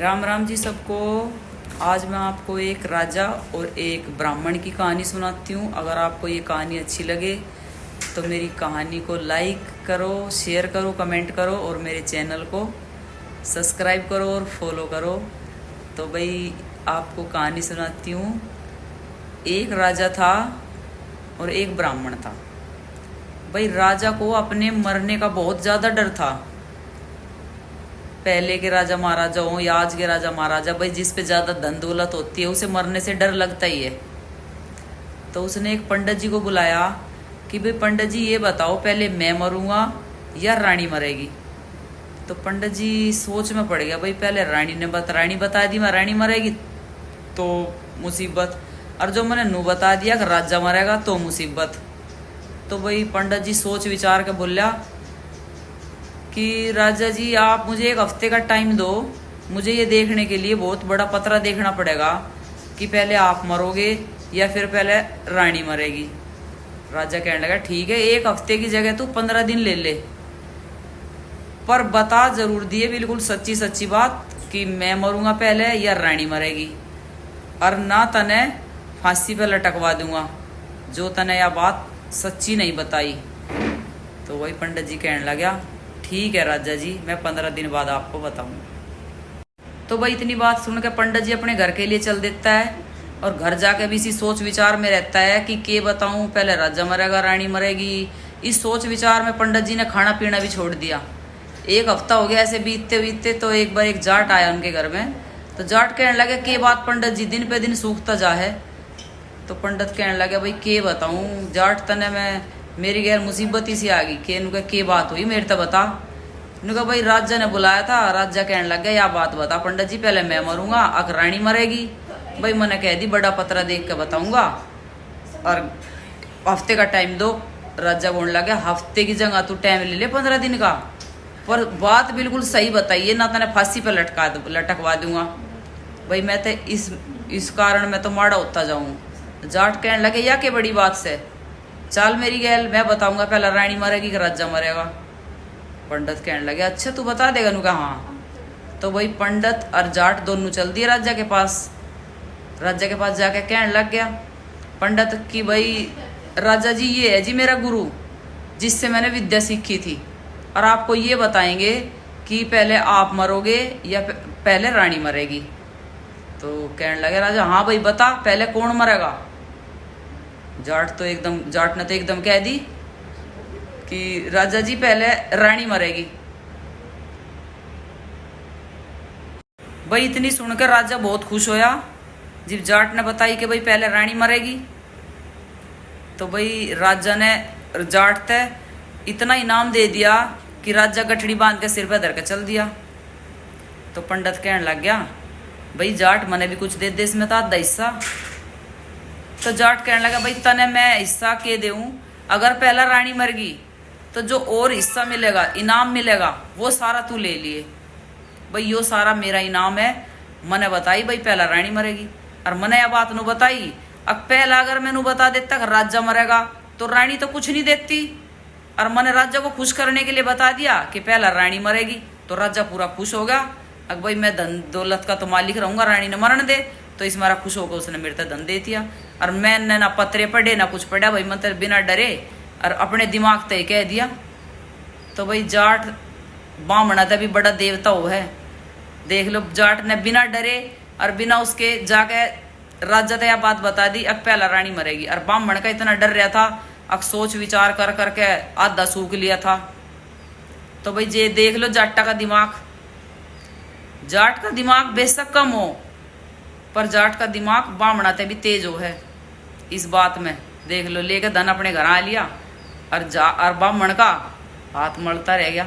राम राम जी सबको। आज मैं आपको एक राजा और एक ब्राह्मण की कहानी सुनाती हूँ। अगर आपको ये कहानी अच्छी लगे तो मेरी कहानी को लाइक करो, शेयर करो, कमेंट करो और मेरे चैनल को सब्सक्राइब करो और फॉलो करो। तो भाई आपको कहानी सुनाती हूँ। एक राजा था और एक ब्राह्मण था। भाई राजा को अपने मरने का बहुत ज़्यादा डर था। पहले के राजा महाराजा हो या आज के राजा महाराजा, भाई जिस पे ज़्यादा धन दौलत होती है उसे मरने से डर लगता ही है। तो उसने एक पंडित जी को बुलाया कि भाई पंडित जी ये बताओ, पहले मैं मरूंगा या रानी मरेगी। तो पंडित जी सोच में पड़ गया। भाई पहले रानी बता दी मैं रानी मरेगी तो मुसीबत, और जो मैंने नू बता दिया कि राजा मरेगा तो मुसीबत। तो भाई पंडित जी सोच विचार के बोला कि राजा जी आप मुझे एक हफ्ते का टाइम दो, मुझे ये देखने के लिए बहुत बड़ा पतरा देखना पड़ेगा कि पहले आप मरोगे या फिर पहले रानी मरेगी। राजा कहने लगा ठीक है, एक हफ्ते की जगह तू 15 दिन ले ले, पर बता जरूर दिए बिल्कुल सच्ची सच्ची बात कि मैं मरूंगा पहले या रानी मरेगी, और ना तने फांसी पे लटकवा दूंगा जो तने यह बात सच्ची नहीं बताई। तो वही पंडित जी कहने लगा ठीक है राजा जी, मैं 15 दिन बाद आपको बताऊंगा। तो भाई इतनी बात सुन के पंडित जी अपने घर के लिए चल देता है और घर जाके भी इसी सोच विचार में रहता है कि के बताऊं, पहले राजा मरेगा रानी मरेगी। इस सोच विचार में पंडित जी ने खाना पीना भी छोड़ दिया। एक हफ्ता हो गया ऐसे बीतते बीतते। तो एक बार एक जाट आया उनके घर में। तो जाट कहने लगे के बात पंडित जी, दिन पे दिन सूखता जा है। तो पंडित कहने लगे भाई के बताऊं जाट तने मैं मेरी गैर मुसीबत ही सी आ गई कि इनका के बात हुई मेरे तो बता। इनका भाई राजा ने बुलाया था। राजा कहने लग गया या बात बता पंडित जी, पहले मैं मरूंगा अगर रानी मरेगी। भाई मैंने कह दी बड़ा पतरा देख के बताऊंगा और हफ्ते का टाइम दो। राजा बोलने लगा हफ्ते की जगह तू टाइम ले ले 15 दिन का, पर बात बिल्कुल सही बताइए ना तने फांसी पे लटकवा दूंगा। भाई मैं तो इस कारण मैं तो माड़ा होता जाऊं। जाट कहने लगे या के बड़ी बात से, चल मेरी गैल मैं बताऊंगा पहला रानी मरेगी कि राजा मरेगा। पंडित कहने लगे अच्छा तू बता देगा। नु कहा हाँ। तो भाई पंडित और जाट दोनों चल दिए राजा के पास। राजा के पास जाके कहने लग गया पंडित कि भाई राजा जी ये है जी मेरा गुरु जिससे मैंने विद्या सीखी थी, और आपको ये बताएंगे कि पहले आप मरोगे या पहले रानी मरेगी। तो कहने लगे राजा हाँ भाई बता पहले कौन मरेगा। जाट ने तो एकदम कह दी कि राजा जी पहले रानी मरेगी। भाई इतनी सुनकर राजा बहुत खुश होया जब जाट ने बताई कि भाई पहले रानी मरेगी। तो भाई राजा ने जाट ते इतना इनाम दे दिया कि राजा गठड़ी बांध के सिर पे धर के चल दिया। तो पंडित कहने लग गया भाई जाट मने भी कुछ दे दे इसमें तो आधा हिस्सा। तो जाट कहने लगा भाई तने मैं हिस्सा के दूं, अगर पहला रानी मर गई तो जो और हिस्सा मिलेगा इनाम मिलेगा वो सारा तू ले लिए। भाई यो सारा मेरा इनाम है। मने बताई भाई पहला रानी मरेगी, और मने यह बात नू बताई। अब पहला अगर मैनू बता देता कि राजा मरेगा तो रानी तो कुछ नहीं देती, और मैंने राजा को खुश करने के लिए बता दिया कि पहला रानी मरेगी। तो राजा पूरा खुश हो गया। अब भाई मैं धन दौलत का तो मालिक रहूंगा, रानी ने मरण दे। तो इस मारा खुश होकर उसने मेरे धन दे दिया, और मैंने ना पत्रे पढ़े ना कुछ पढ़ा। भाई मतलब बिना डरे और अपने दिमाग तय कह दिया। तो भाई जाट बामणा था भी बड़ा देवता हो है, देख लो। जाट ने बिना डरे और बिना उसके जाके राजा तय बात बता दी अब पहला रानी मरेगी। और बामण का इतना डर रहा था, अब सोच विचार कर करके आधा सूख लिया था। तो भाई जे देख लो जाटा का दिमाग। जाट का दिमाग बेशक कम हो, पर जाट का दिमाग बामणाते भी तेज हो है। इस बात में देख लो लेके धन अपने घर आ लिया, और बामण का हाथ मलता रह गया।